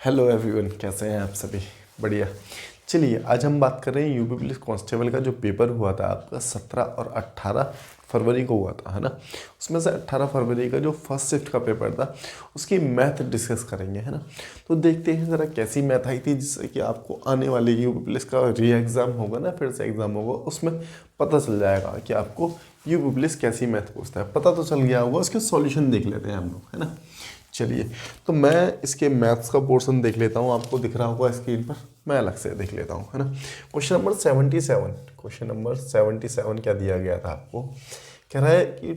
Hello everyone, कैसे हैं आप सभी? बढ़िया। चलिए आज हम बात कर रहे हैं यूपी पुलिस कांस्टेबल का जो पेपर हुआ था आपका 17 और 18 फरवरी को हुआ था, है ना। उसमें से 18 फरवरी का जो फर्स्ट शिफ्ट का पेपर था उसकी मैथ डिस्कस करेंगे, है ना। तो देखते हैं ज़रा कैसी मैथ आई थी, जिससे कि आपको आने वाले यूपी पुलिस का री एग्ज़ाम होगा ना, फिर से एग्ज़ाम होगा, उसमें पता चल जाएगा कि आपको यूपी पुलिस कैसी मैथ पूछता है। पता तो चल गया होगा, उसके सॉल्यूशन देख लेते हैं हम लोग, है ना। चलिए, तो मैं इसके मैथ्स का पोर्शन देख लेता हूँ, आपको दिख रहा होगा स्क्रीन पर, मैं अलग से देख लेता हूँ, है ना। क्वेश्चन नंबर 77 क्या दिया गया था आपको? कह रहा है कि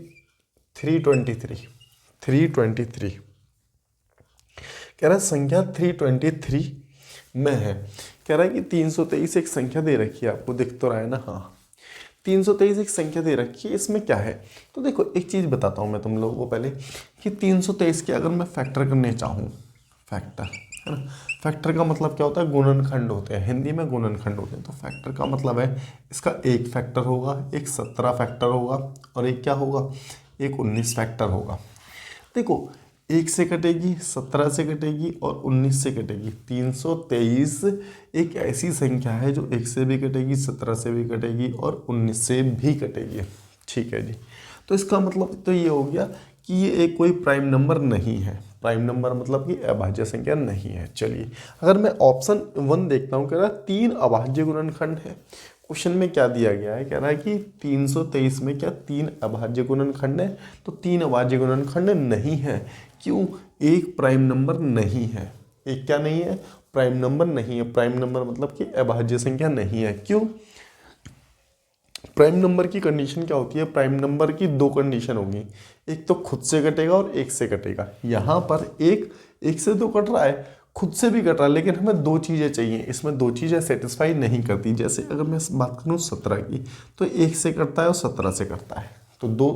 323 कह रहा है संख्या 323 में है। कह रहा है कि 323 एक संख्या दे रखी है, आपको दिख तो रहा है ना। हाँ, 323 एक संख्या दे रखी है, इसमें क्या है? तो देखो एक चीज़ बताता हूँ मैं तुम लोगों को पहले कि 323 के अगर मैं फैक्टर करने चाहूँ, फैक्टर, है ना। फैक्टर का मतलब क्या होता है? गुणनखंड होते हैं, हिंदी में गुणनखंड होते हैं। तो फैक्टर का मतलब है इसका एक फैक्टर होगा, एक 17 फैक्टर होगा, और एक क्या होगा? एक 19 फैक्टर होगा। देखो, एक से कटेगी, 17 से कटेगी और 19 से कटेगी। 323 एक ऐसी संख्या है जो एक से भी कटेगी, 17 से भी कटेगी और 19 से भी कटेगी। ठीक है जी। तो इसका मतलब तो ये हो गया कि ये एक कोई प्राइम नंबर नहीं है। प्राइम नंबर मतलब कि अभाज्य संख्या नहीं है। चलिए, अगर मैं ऑप्शन 1 देखता हूँ, कह रहा है 3 अभाज्य गुणनखंड है। क्वेश्चन में क्या दिया गया है? कह रहा है कि 323 में क्या 3 अभाज्य गुणनखंड है? तो 3 अभाज्य गुणनखंड नहीं है। क्यों? एक प्राइम नंबर नहीं है। एक क्या नहीं है? प्राइम नंबर नहीं है। प्राइम नंबर मतलब कि अभाज्य संख्या नहीं है। क्यों? प्राइम नंबर की कंडीशन क्या होती है? प्राइम नंबर की दो कंडीशन होगी, एक तो खुद से कटेगा और एक से कटेगा। यहाँ पर एक से तो कट रहा है, खुद से भी कट रहा है, लेकिन हमें दो चीज़ें चाहिए। इसमें दो चीज़ें सेटिस्फाई नहीं करती। जैसे अगर मैं बात करूँ 17 की, तो एक से करता है और 17 से करता है। तो दो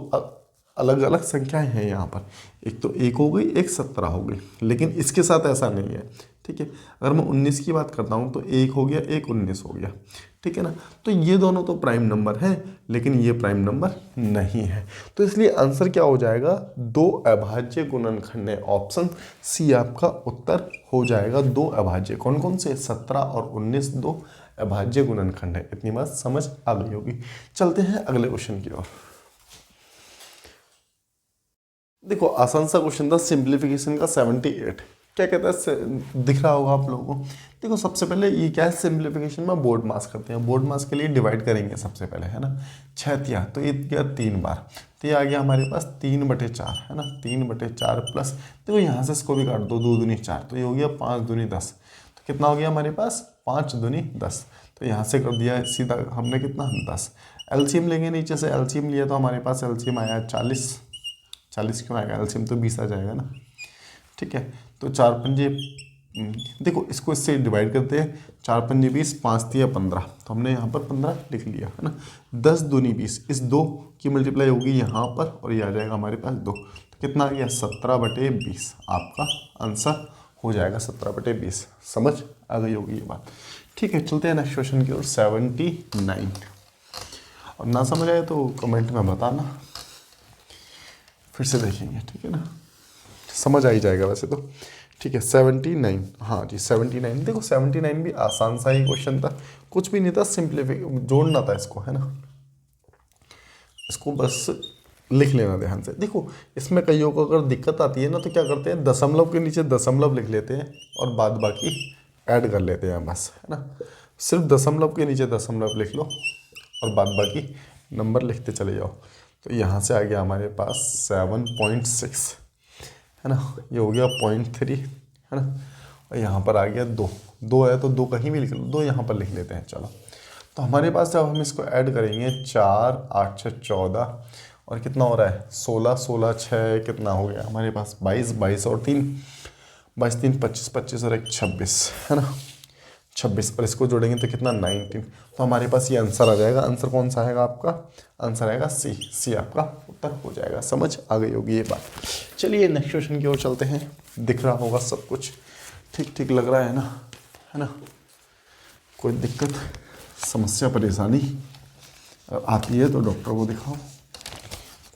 अलग अलग संख्याएं हैं यहाँ पर। एक तो एक हो गई, एक 17 हो गई, लेकिन इसके साथ ऐसा नहीं है। ठीक है, अगर मैं 19 की बात करता हूँ तो एक हो गया, एक 19 हो गया। ठीक है ना। तो ये दोनों तो प्राइम नंबर हैं, लेकिन ये प्राइम नंबर नहीं है। तो इसलिए आंसर क्या हो जाएगा? दो अभाज्य गुणनखंड है। ऑप्शन सी आपका उत्तर हो जाएगा। दो अभाज्य कौन कौन से? 17 और 19 दो अभाज्य गुणनखंड है। इतनी बात समझ आ गई होगी। चलते हैं अगले क्वेश्चन की ओर। देखो, आसान सा क्वेश्चन था, सिंप्लीफिकेशन का 78। क्या कहता है? दिख रहा होगा आप लोगों को। देखो, सबसे पहले ये क्या है? सिंप्लीफिकेशन में बोर्ड मास करते हैं। बोर्ड मास के लिए डिवाइड करेंगे सबसे पहले, है ना। 6 तिया तो ये गया 3 बार, तो ये आ गया हमारे पास 3/4, है ना। 3/4 प्लस, देखो यहाँ से इसको भी काट दो, 2 दूनी 4, तो ये हो गया 5 दूनी 10। तो कितना हो गया हमारे पास? 5 दूनी 10। तो यहाँ से कर दिया सीधा हमने, कितना? 10। एलसीएम लेंगे, नीचे से एलसीएम लिया तो हमारे पास एलसीएम आया 40। 40 क्यों आएगा? एलसीएम तो 20 आ जाएगा ना। ठीक है, तो 4 पंजे, देखो इसको इससे डिवाइड करते हैं। 4 पंजे 20, 5 तिया 15, तो हमने यहाँ पर 15 लिख लिया, है ना। 10 दूनी 20, इस 2 की मल्टीप्लाई होगी यहाँ पर, और ये आ जाएगा हमारे पास 2। तो कितना आ गया? 17/20 आपका आंसर हो जाएगा। 17/20। समझ आ गई होगी ये बात। ठीक है, चलते हैं नेक्स्ट क्वेश्चन की ओर। 79। और ना समझ आए तो कमेंट में बताना, फिर से देखेंगे, ठीक है ना। समझ आ ही जाएगा वैसे तो। ठीक है, 79। हाँ जी, 79। देखो 79 भी आसान सा ही क्वेश्चन था, कुछ भी नहीं था, सिंप्लीफिक जोड़ना था इसको, है ना। इसको बस लिख लेना ध्यान से। देखो, इसमें कईयों को अगर दिक्कत आती है ना, तो क्या करते हैं, दशमलव के नीचे दशमलव लिख लेते हैं और बाद बाकी ऐड कर लेते हैं बस, है ना। सिर्फ दशमलव के नीचे दशमलव लिख लो और बाद बाकी नंबर लिखते चले जाओ। तो यहाँ से आ गया हमारे पास 7.6, है ना। ये हो गया 0.3, है ना। और यहाँ पर आ गया 2। 2 है तो 2 कहीं भी लिख लो, 2 यहाँ पर लिख लेते हैं। चलो, तो हमारे पास जब हम इसको ऐड करेंगे, 4 8 6 14, और कितना हो रहा है? 16 16 6 कितना हो गया हमारे पास? 22 22 और 3, 22 3 25 25 और 1 26, है ना। 26, और इसको जोड़ेंगे तो कितना? 19। तो हमारे पास ये आंसर आ जाएगा। आंसर कौन सा आएगा आपका? आंसर आएगा सी। सी आपका उत्तर हो जाएगा। समझ आ गई होगी ये बात। चलिए नेक्स्ट क्वेश्चन की ओर चलते हैं। दिख रहा होगा सब कुछ ठीक ठीक लग रहा है ना, है ना। कोई दिक्कत, समस्या, परेशानी आती है तो डॉक्टर को दिखाओ।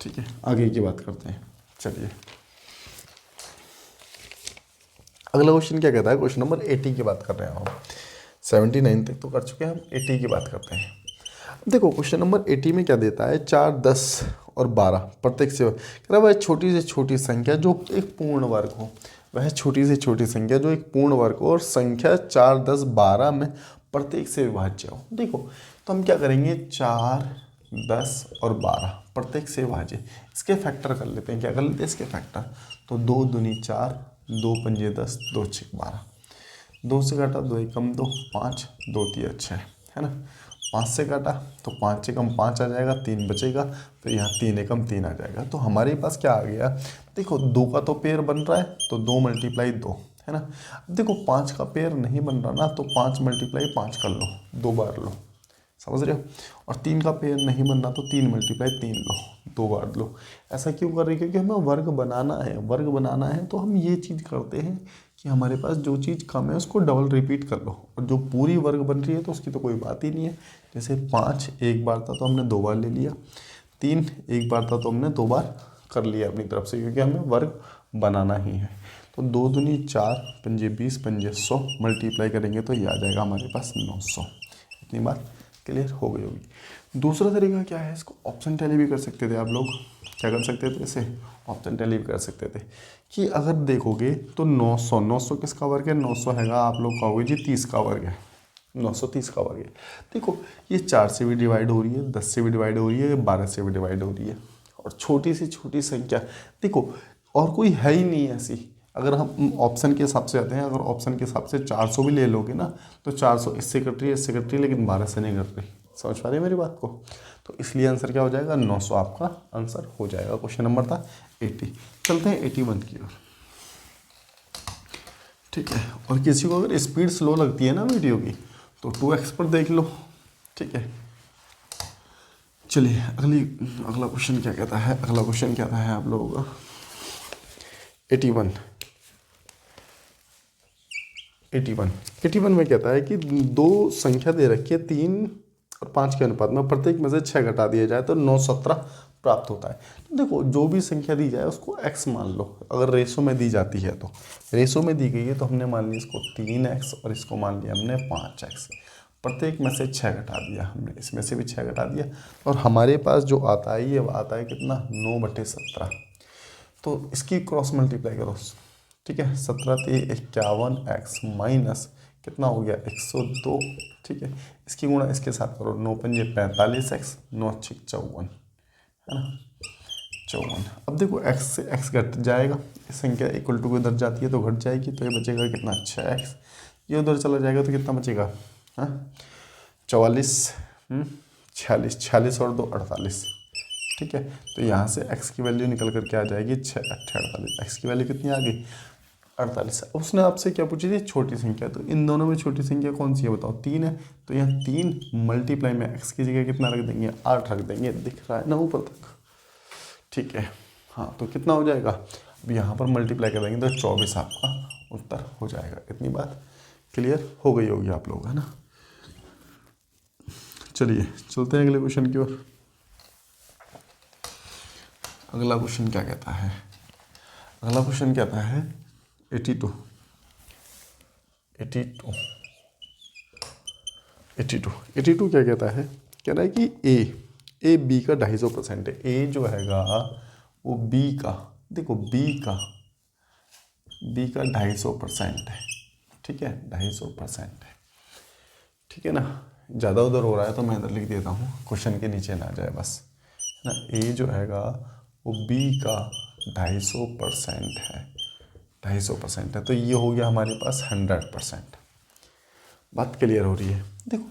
ठीक है, आगे की बात करते हैं। चलिए, अगला क्वेश्चन क्या कहता है, क्वेश्चन नंबर 80 की बात कर रहे हैं हम। 79 तक तो कर चुके हैं हम, 80 की बात करते हैं। अब देखो क्वेश्चन नंबर 80 में क्या देता है, 4, 10 और 12 प्रत्येक से कह रहा है वह छोटी से छोटी संख्या जो एक पूर्ण वर्ग हो, वह छोटी से छोटी संख्या जो एक पूर्ण वर्ग हो और संख्या 4, 10, 12 में प्रत्येक से विभाज्य हो। देखो तो हम क्या करेंगे, 4, 10 और 12 प्रत्येक से विभाज्य, इसके फैक्टर कर लेते हैं। क्या कर लेते हैं इसके फैक्टर, तो 2 दूनी 4, 2 पंजे 10, 2 छक 12, 2 से काटा 2 एकम 2, 5, 2 तिया 6, है ना। 5 से काटा तो 5 एकम 5 आ जाएगा, 3 बचेगा, फिर यहाँ 3 एकम 3 आ जाएगा। तो हमारे पास क्या आ गया, देखो 2 का तो पेयर बन रहा है तो 2 × 2, है ना। अब देखो 5 का पेयर नहीं बन रहा ना, तो 5 × 5 कर लो, 2 बार लो, समझ रहे हो। और 3 का पेयर नहीं बन रहा तो 3 × 3 लो, 2 बार लो। ऐसा क्यों कर रहे हैं, क्योंकि हमें वर्ग बनाना है, वर्ग बनाना है तो हम ये चीज़ करते हैं कि हमारे पास जो चीज़ कम है उसको डबल रिपीट कर लो, और जो पूरी वर्ग बन रही है तो उसकी तो कोई बात ही नहीं है। जैसे 5 एक बार था तो हमने 2 बार ले लिया, 3 एक बार था तो हमने 2 बार कर लिया अपनी तरफ से, क्योंकि हमें वर्ग बनाना ही है। तो 2 दूनी 4, पंजे 20, पंजे 100 मल्टीप्लाई करेंगे तो ये आ जाएगा हमारे पास 900। इतनी बात क्लियर हो गई होगी। दूसरा तरीका क्या है, इसको ऑप्शन टैली भी कर सकते थे आप लोग। क्या कर सकते थे, इसे ऑप्शन टैली भी कर सकते थे कि अगर देखोगे तो 900 किसका वर्ग है, 900 हैगा, आप लोग कहोगे जी 30 का वर्ग है, 900 30 का वर्ग है। देखो ये 4 से भी डिवाइड हो रही है, 10 से भी डिवाइड हो रही है, 12 से भी डिवाइड हो रही है, और छोटी से छोटी संख्या देखो और कोई है ही नहीं ऐसी। अगर हम ऑप्शन के हिसाब से आते हैं, अगर ऑप्शन के हिसाब से 400 भी ले लोगे ना तो 400 इससे कट रही है, इससे कट रही है, लेकिन 12 से नहीं कट रही। समझ पा रहे हैं मेरी बात को। तो इसलिए आंसर क्या हो जाएगा, 900 आपका आंसर हो जाएगा। क्वेश्चन नंबर था 80। चलते हैं 81 की ओर, ठीक है। और किसी को अगर स्पीड स्लो लगती है ना वीडियो की तो 2x पर देख लो, ठीक है। चलिए अगला क्वेश्चन क्या कहता है, अगला क्वेश्चन कहता है आप लोगों का 81 में कहता है कि 2 संख्या दे रखी है 3 और 5 के अनुपात में, प्रत्येक में से 6 घटा दिया जाए तो 917 प्राप्त होता है। तो देखो जो भी संख्या दी जाए उसको x मान लो, अगर रेशो में दी जाती है तो रेशो में दी गई है तो हमने मान लिया इसको 3x और इसको मान लिया हमने 5x। प्रत्येक में से 6 घटा दिया हमने, इसमें से भी 6 घटा दिया, और हमारे पास जो आता है ये आता है कितना, 9/17। तो इसकी क्रॉस मल्टीप्लाई करो, ठीक है। 17 × 51x माइनस कितना हो गया 102, ठीक है। इसकी गुणा इसके साथ करो, 9 पंजे 45x, 9 छक 54, है ना, 54। अब देखो x से x घट जाएगा, इस संख्या इक्वल टू उधर जाती है तो घट जाएगी, तो ये बचेगा कितना 6x, ये उधर चला जाएगा तो कितना बचेगा, हाँ 44, 46, 46 और 2 48, ठीक है। तो यहाँ से x की वैल्यू निकल कर क्या आ जाएगी 6 8 48, x की वैल्यू कितनी आ गई 48। उसने आपसे क्या पूछी थी, छोटी संख्या, तो इन दोनों में छोटी संख्या कौन सी है बताओ, 3 है। तो यहाँ 3 मल्टीप्लाई में x की जगह कितना रख देंगे 8 रख देंगे, दिख रहा है ना ऊपर तक, ठीक है। हाँ तो कितना हो जाएगा, अब यहाँ पर मल्टीप्लाई कर देंगे तो 24 आपका उत्तर हो जाएगा। इतनी बात क्लियर हो गई होगी आप लोग, है ना। चलिए चलते हैं अगले क्वेश्चन की ओर। अगला क्वेश्चन क्या कहता है, अगला क्वेश्चन कहता है 82 क्या कहता है, कह रहा है कि ए बी का 250% है। ए जो हैगा वो बी का, देखो बी का 250% है, ठीक है, 250% है, ठीक है ना। ज़्यादा उधर हो रहा है तो मैं इधर लिख देता हूँ, क्वेश्चन के नीचे ना जाए बस, है ना। ए जो हैगा वो बी का 250% है, 250% है, तो ये हो गया हमारे पास 100%। बात क्लियर हो रही है। देखो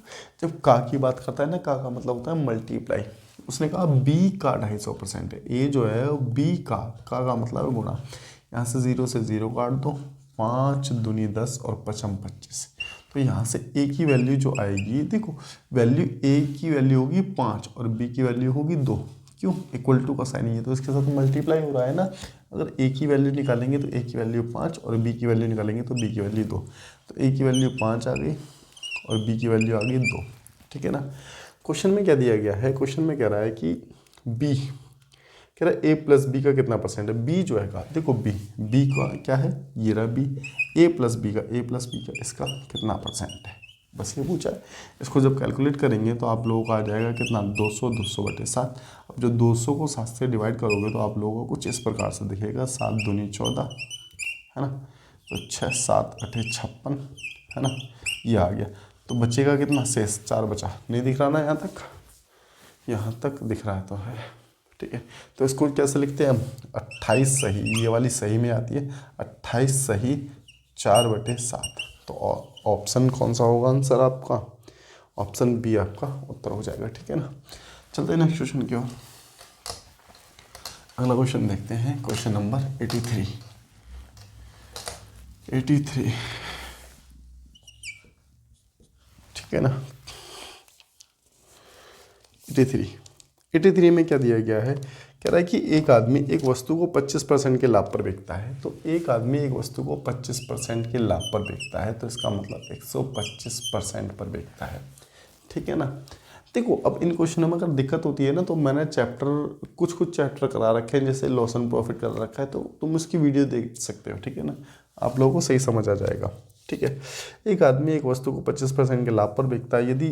जब का की बात करता है ना, का मतलब होता है मल्टीप्लाई। उसने कहा बी का 250% है, ए जो है वो बी का मतलब है गुणा। यहाँ से 0 से 0 काट दो, 5 दूनी 10 और 5 25। तो यहाँ से ए की वैल्यू जो आएगी, देखो वैल्यू ए की वैल्यू होगी 5 और बी की वैल्यू होगी 2। क्यों, इक्वल टू का साइन है तो इसके साथ मल्टीप्लाई हो रहा है ना। अगर ए की वैल्यू निकालेंगे तो ए की वैल्यू 5 और बी की वैल्यू निकालेंगे तो बी की वैल्यू 2। तो ए की वैल्यू 5 आ गई और बी की वैल्यू आ गई 2, ठीक है ना। क्वेश्चन में क्या दिया गया है, क्वेश्चन में कह रहा है कि बी कह रहा है ए प्लस बी का कितना परसेंट है। बी जो है का देखो बी का क्या है, ये रहा बी, ए प्लस बी का इसका कितना परसेंट है, बस ये पूछा है। इसको जब कैलकुलेट करेंगे तो आप लोगों का आ जाएगा कितना 200 अब जो 200 को 7 से डिवाइड करोगे तो आप लोगों को कुछ इस प्रकार से दिखेगा 7 दूनी 14 है ना, तो 6 7 8 56 है ना, ये आ गया। तो बचेगा कितना शेष 4 बचा, नहीं दिख रहा ना यहाँ तक दिख रहा है तो है, ठीक है। तो इसको कैसे लिखते हैं हम, 28 सही, ये वाली सही में आती है 28 सही 4/7। तो ऑप्शन कौन सा होगा आंसर आपका, ऑप्शन बी आपका उत्तर हो जाएगा, ठीक है ना। चलते हैं नेक्स्ट क्वेश्चन की ओर। अगला क्वेश्चन देखते हैं, क्वेश्चन नंबर 83 ठीक है ना। 83 में क्या दिया गया है, कह रहा है कि एक आदमी एक वस्तु को 25% के लाभ पर बेचता है। तो एक आदमी एक वस्तु को 25% के लाभ पर बेचता है, तो इसका मतलब 125% पर बेचता है, ठीक है ना। देखो अब इन क्वेश्चनों में अगर दिक्कत होती है ना, तो मैंने चैप्टर कुछ चैप्टर करा रखे हैं, जैसे लॉस एंड प्रॉफिट करा रखा है, तो तुम उसकी वीडियो देख सकते हो, ठीक है ना, आप लोगों को सही समझ आ जाएगा, ठीक है। एक आदमी एक वस्तु को 25% के लाभ पर बेचता है, यदि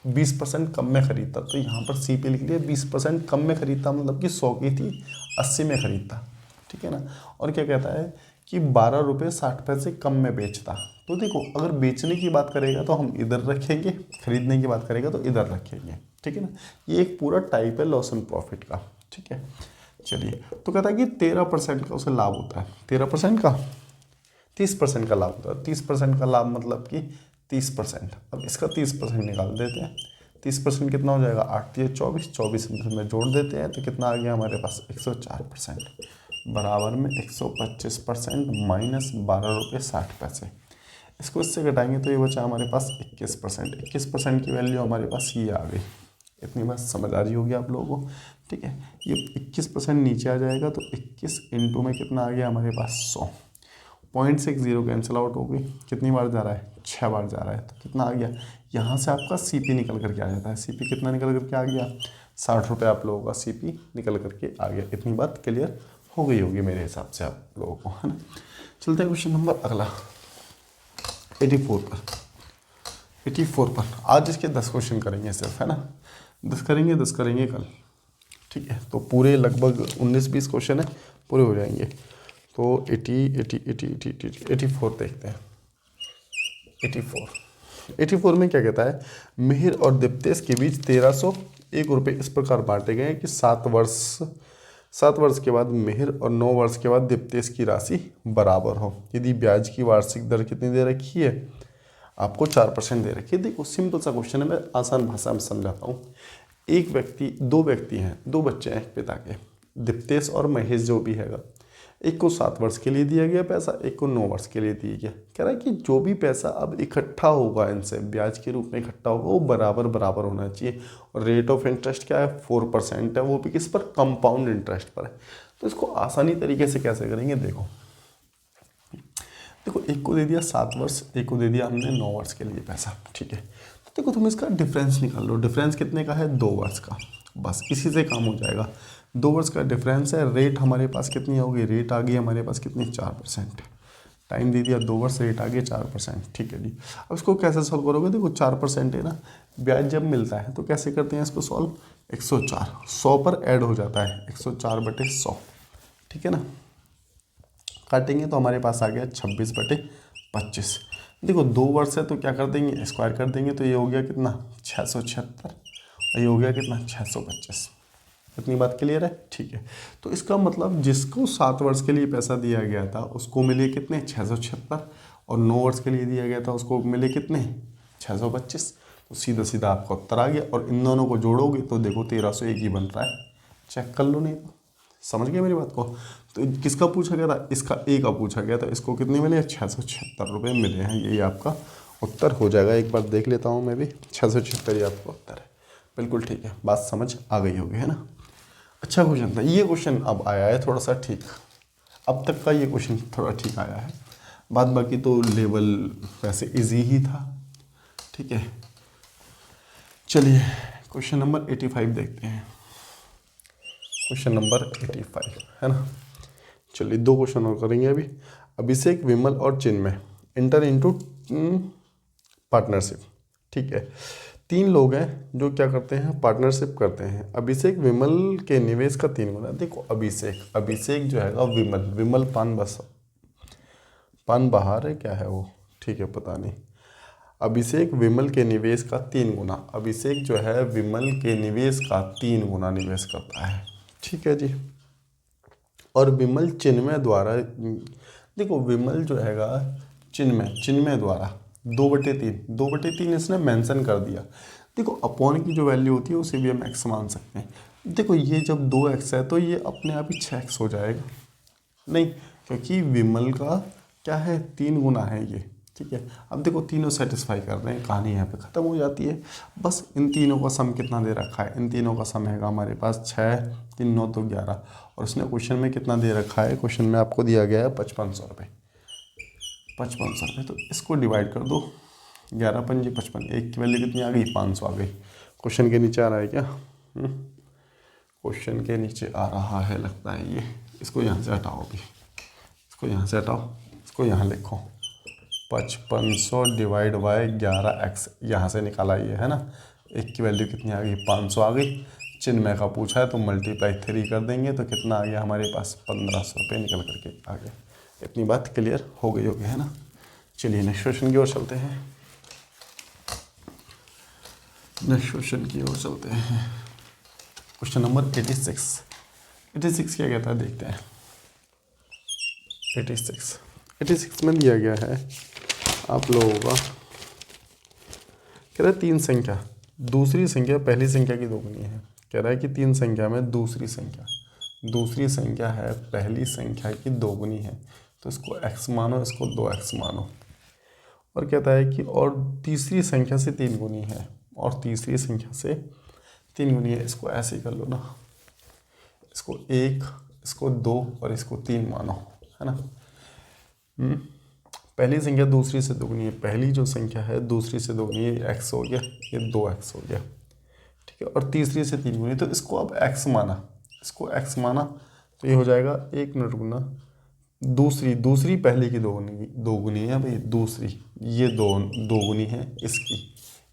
20% कम में खरीदता, तो यहाँ पर सी पे लिख लिया 20% कम में खरीदता, मतलब कि 100 की थी 80 में खरीदता, ठीक है ना। और क्या कहता है कि 12 रुपये 60 पैसे कम में बेचता। तो देखो अगर बेचने की बात करेगा तो हम इधर रखेंगे, खरीदने की बात करेगा तो इधर रखेंगे, ठीक है ना। ये एक पूरा टाइप है लॉस एंड प्रॉफिट का, ठीक है। चलिए, तो कहता है कि 13% का उसे लाभ होता है, 13% का 30% का लाभ होता है। 30% का लाभ मतलब कि 30%। अब इसका 30% निकाल देते हैं, 30% कितना हो जाएगा 8 या 24 में जोड़ देते हैं, तो कितना आ गया हमारे पास 104% बराबर में 125% माइनस 12 रुपये 60 पैसे। इसको इससे घटाएंगे तो ये बचा हमारे पास 21%। 21% की वैल्यू हमारे पास ये आ गई। इतनी बात समझ आ रही होगी आप लोगों को, ठीक है। ये 21% नीचे आ जाएगा, तो 21 इंटू में कितना आ गया हमारे पास 100। 0.60 कैंसिल आउट हो गई, कितनी बार जा रहा है 6 बार जा रहा है, तो कितना आ गया यहाँ से आपका सीपी निकल करके आ जाता है। सीपी कितना निकल करके आ गया 60 रुपये आप लोगों का सीपी निकल करके आ गया। इतनी बात क्लियर हो गई होगी मेरे हिसाब से आप लोगों को, है ना। चलते हैं क्वेश्चन नंबर अगला 84 पर। आज इसके 10 क्वेश्चन करेंगे सिर्फ, है ना, 10 करेंगे कल, ठीक है। तो पूरे लगभग 19-20 क्वेश्चन है, पूरे हो जाएंगे। तो 84 देखते हैं। 84 में क्या कहता है, मिहिर और दीप्तेश के बीच 1301 रुपये इस प्रकार बांटे गए कि 7 वर्ष के बाद मिहिर और 9 वर्ष के बाद दीप्तेश की राशि बराबर हो, यदि ब्याज की वार्षिक दर कितनी दे रखी है, आपको 4% दे रखी है। देखो सिंपल सा क्वेश्चन है, मैं आसान भाषा में समझाता हूँ। दो व्यक्ति हैं, 2 बच्चे हैं एक पिता के, दीप्तेश और महेश जो भी हैगा। एक को 7 वर्ष के लिए दिया गया पैसा, एक को 9 वर्ष के लिए दिया गया। कह रहा है कि जो भी पैसा अब इकट्ठा होगा इनसे ब्याज के रूप में इकट्ठा होगा, वो बराबर होना चाहिए। और रेट ऑफ इंटरेस्ट क्या है 4% है, वो भी किस पर, कंपाउंड इंटरेस्ट पर है। तो इसको आसानी तरीके से कैसे करेंगे, देखो एक को दे दिया 7 वर्ष, एक को दे दिया हमने 9 वर्ष के लिए पैसा, ठीक है। तो देखो तुम इसका डिफरेंस निकाल लो, डिफरेंस कितने का है 2 वर्ष का, बस इसी से काम हो जाएगा। 2 वर्ष का डिफरेंस है, रेट हमारे पास कितनी होगी, रेट आ गई हमारे पास कितनी 4%। टाइम दे दिया 2 वर्ष, रेट आ गया 4%, ठीक है जी। अब इसको कैसे सॉल्व करोगे, देखो 4% है ना, ब्याज जब मिलता है तो कैसे करते हैं इसको सॉल्व, 104 100 पर ऐड हो जाता है 104/100, ठीक है ना। काटेंगे तो हमारे पास आ गया 26/25। देखो 2 वर्ष है तो क्या कर देंगे, स्क्वायर कर देंगे, तो ये हो गया कितना 676 और ये हो गया कितना 625। इतनी बात क्लियर है, ठीक है। तो इसका मतलब जिसको 7 वर्ष के लिए पैसा दिया गया था उसको मिले कितने 676, और 9 वर्ष के लिए दिया गया था उसको मिले कितने 625। तो सीधा सीधा आपका उत्तर आ गया। और इन दोनों को जोड़ोगे तो देखो 1301 ही बन रहा है, चेक कर लो, नहीं तो समझ गए मेरी बात को। तो किसका पूछा गया था, इसका ए का पूछा गया था, इसको कितने मिले 676 रुपये मिले हैं, यही आपका उत्तर हो जाएगा। एक बार देख लेता हूँ मैं भी, 676 ही आपका उत्तर है, बिल्कुल ठीक है, बात समझ आ गई होगी, है ना। अच्छा क्वेश्चन था ये, क्वेश्चन अब आया है थोड़ा सा ठीक, अब तक का ये क्वेश्चन थोड़ा ठीक आया है, बाद बाकी तो लेवल वैसे इजी ही था, ठीक है। चलिए क्वेश्चन नंबर 85 देखते हैं। क्वेश्चन नंबर 85 है ना। चलिए 2 क्वेश्चन और करेंगे अभी। अभिषेक, विमल और चिन्मय इंटर इनटू पार्टनरशिप। ठीक है, 3 लोग हैं जो क्या करते हैं, पार्टनरशिप करते हैं। अभिषेक विमल के निवेश का 3 गुना। देखो अभिषेक जो है विमल पान बाहर है, क्या है वो, ठीक है पता नहीं। अभिषेक विमल के निवेश का 3 गुना, अभिषेक जो है विमल के निवेश का 3 गुना निवेश करता है। ठीक है जी। और विमल चिन्मय द्वारा, देखो विमल जो हैगा चिन्मय द्वारा 2/3 इसने मेंशन कर दिया। देखो अपॉन की जो वैल्यू होती है उसे भी हम x मान सकते हैं। देखो ये जब 2x है तो ये अपने आप ही 6x हो जाएगा, नहीं क्योंकि विमल का क्या है 3 गुना है ये। ठीक है, अब देखो तीनों सेटिस्फाई कर रहे हैं, कहानी यहाँ पे ख़त्म हो जाती है। बस इन तीनों का सम कितना दे रखा है, इन तीनों का सम है हमारे पास 6, 3 9 तो 11। और उसने क्वेश्चन में कितना दे रखा है, क्वेश्चन में आपको दिया गया है 5500 रुपये। 5500 रुपये, तो इसको डिवाइड कर दो, 11 पंजे 55, एक की वैल्यू कितनी आ गई, 500 आ गई। क्वेश्चन के नीचे आ रहा है क्या, क्वेश्चन के नीचे आ रहा है लगता है ये। इसको यहाँ से हटाओ अभी, इसको यहाँ से हटाओ, इसको यहाँ लिखो 5500 डिवाइड बाय 11x, यहाँ से निकाला ये है ना। एक की वैल्यू कितनी आ गई, 500 आ गई। चिन्मय का पूछा है तो मल्टीप्लाई 3 कर देंगे तो कितना आ गया हमारे पास, 1500 रुपये निकल करके आ गया। इतनी बात क्लियर हो गई होगी है ना। चलिए नेक्स्ट क्वेश्चन की ओर चलते हैं, नेक्स्ट क्वेश्चन की ओर चलते हैं। क्वेश्चन नंबर 86 क्या कहता है देखते हैं। 86 में दिया गया है आप लोगों का, कह रहा है 3 संख्या दूसरी संख्या पहली संख्या की दोगुनी है। कह रहा है कि 3 संख्या में दूसरी संख्या है पहली संख्या की दोगुनी है, तो इसको x मानो, इसको 2x मानो। और कहता है कि और तीसरी संख्या से 3 गुनी है, और तीसरी संख्या से 3 गुनी है। इसको ऐसे ही कर लो ना, इसको 1, इसको 2 और इसको 3 मानो, है ना। पहली संख्या दूसरी से दोगुनी है, पहली जो संख्या है दूसरी से दोगुनी है, x हो गया, ये 2x हो गया। ठीक है, और तीसरी से 3 गुनी, तो इसको अब x माना, तो ये हो जाएगा 1 मिनट गुना दूसरी पहले की दो गुनी है भाई, दूसरी ये दो गुनी है इसकी,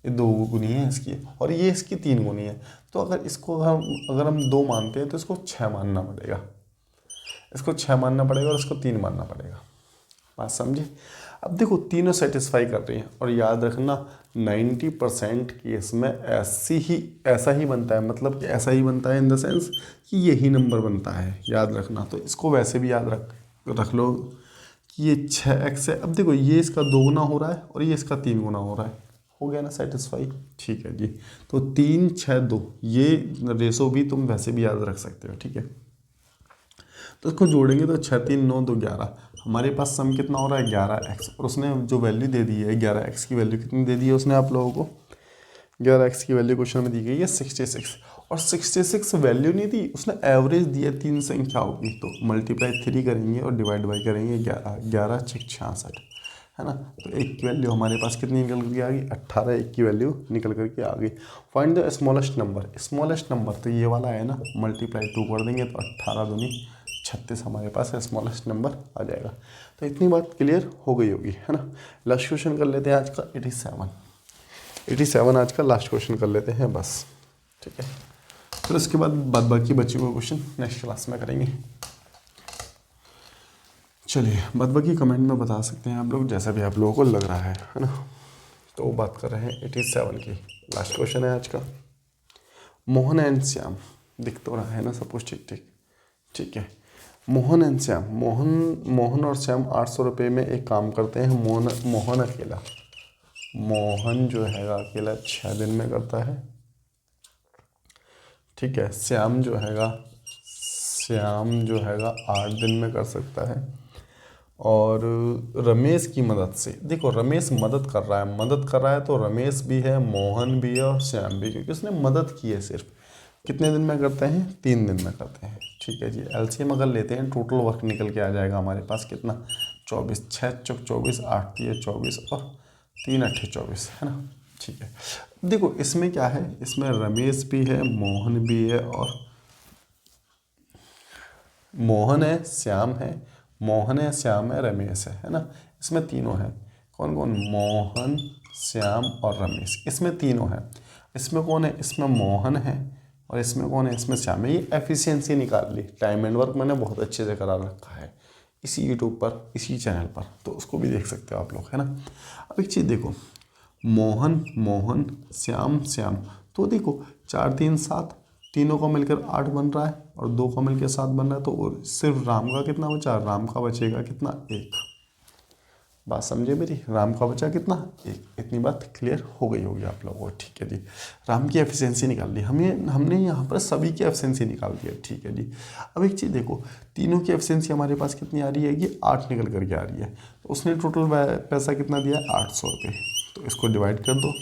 ये 2 गुनी है इसकी, और ये इसकी 3 गुनी है। तो अगर हम 2 मानते हैं तो इसको 6 मानना पड़ेगा, और इसको 3 मानना पड़ेगा। बात समझे। अब देखो तीनों सेटिस्फाई कर रही हैं, और याद रखना 90% केस में ऐसा ही बनता है, मतलब कि ऐसा ही बनता है इन द सेंस कि यही नंबर बनता है, याद रखना। तो इसको वैसे भी याद रख लो कि ये 6x है। अब देखो ये इसका 2 गुना हो रहा है और ये इसका 3 गुना हो रहा है, हो गया ना सेटिस्फाई। ठीक है जी, तो 3 6 2 ये रेशो भी तुम वैसे भी याद रख सकते हो। ठीक है, तो इसको जोड़ेंगे तो 6 3 9 2 11, हमारे पास सम कितना हो रहा है 11x। और उसने जो वैल्यू दे दी है 11x की वैल्यू कितनी दे दी है उसने आप लोगों को, 11x की वैल्यू क्वेश्चन में दी गई है 66। और 66 वैल्यू नहीं दी, उसने एवरेज दिया 3 संख्याओं की, तो मल्टीप्लाई 3 करेंगे और डिवाइड बाई करेंगे 11 6 66, है ना। तो 1 की वैल्यू हमारे पास कितनी निकल करके आ गई, 18। 1 की वैल्यू निकल करके आ गई। फाइंड द स्मॉलेस्ट नंबर, तो ये वाला है ना, मल्टीप्लाई 2 कर देंगे तो 18 दूनी 36 हमारे पास स्मॉलेस्ट नंबर आ जाएगा। तो इतनी बात क्लियर हो गई होगी, है ना। लास्ट क्वेश्चन कर लेते हैं आज का 87 आज का लास्ट क्वेश्चन कर लेते हैं बस। ठीक है, फिर उसके बाद बाकी बचे हुए क्वेश्चन नेक्स्ट क्लास में करेंगे। चलिए बाकी कमेंट में बता सकते हैं आप लोग, जैसा भी आप लोगों को लग रहा है ना। तो बात कर रहे हैं 87 की, लास्ट क्वेश्चन है आज का। मोहन एंड श्याम, दिख तो रहा है ना सब कुछ ठीक है। मोहन एंड श्याम, मोहन और श्याम 800 रुपये में एक काम करते हैं। मोहन जो है अकेला 6 दिन में करता है। ठीक है, श्याम जो हैगा 8 दिन में कर सकता है। और रमेश की मदद से, देखो रमेश मदद कर रहा है तो रमेश भी है, मोहन भी है और श्याम भी, क्योंकि उसने मदद की है। सिर्फ कितने दिन में करते हैं, 3 दिन में करते हैं। ठीक है जी, एलसीएम अगर लेते हैं टोटल वर्क निकल के आ जाएगा हमारे पास कितना, 24, 6 चौक 24, 8 3 24 और 3 8 24, है ना। ठीक है, देखो इसमें क्या है, इसमें रमेश भी है, मोहन भी है और मोहन है, श्याम है, मोहन है, श्याम है, रमेश है ना। इसमें तीनों हैं। कौन कौन? मोहन, श्याम और रमेश, इसमें तीनों हैं। इसमें कौन है? इसमें मोहन है और इसमें कौन है? इसमें श्याम है। ये एफिशिएंसी निकाल ली। टाइम एंड वर्क मैंने बहुत अच्छे से करा रखा है इसी यूट्यूब पर, इसी चैनल पर, तो उसको भी देख सकते हो आप लोग, है ना। अब एक चीज़ देखो, मोहन मोहन, श्याम श्याम, तो देखो 4 3 7, तीनों को मिलकर 8 बन रहा है और 2 को मिलकर 7 बन रहा है। तो सिर्फ राम का कितना बचा? राम का बचेगा कितना? 1। बात समझे मेरी? राम का बचा कितना? 1। इतनी बात क्लियर हो गई होगी आप लोगों को, ठीक है जी। राम की एफिशिएंसी निकाल ली हमने यहाँ पर सभी की एफिशिएंसी निकाल दी है, ठीक है जी। अब एक चीज़ देखो, तीनों की एफिशिएंसी हमारे पास कितनी आ रही है? कि 8 निकल करके आ रही है। तो उसने टोटल पैसा कितना दिया? 800 रुपये। तो इसको डिवाइड कर दो,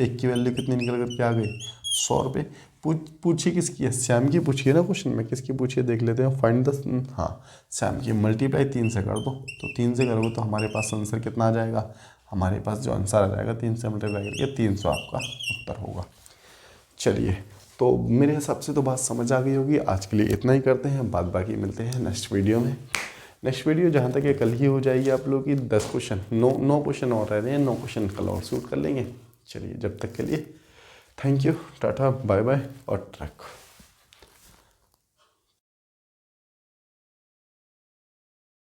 एक की वैल्यू कितनी निकल करके आ गई? 100 रुपये। पूछी किसकी है? श्याम की पूछी है ना क्वेश्चन में। किसकी पूछी है देख लेते हैं। फाइंड द, हाँ श्याम की। मल्टीप्लाई 3 से कर दो, तो 3 से करोगे तो हमारे पास आंसर कितना आ जाएगा? हमारे पास जो आंसर आ जाएगा 3 से मल्टीप्लाई करके 300 आपका उत्तर होगा। चलिए, तो मेरे हिसाब से तो बात समझ आ गई होगी। आज के लिए इतना ही करते हैं, बाद बाकी मिलते हैं नेक्स्ट वीडियो में। नेक्स्ट वीडियो जहाँ तक ये कल ही हो जाएगी आप लोगों की। 10 क्वेश्चन, 9 क्वेश्चन और रह रहे हैं, 9 क्वेश्चन कल और शूट कर लेंगे। चलिए, जब तक के लिए thank you, tata, bye bye और ट्रैक।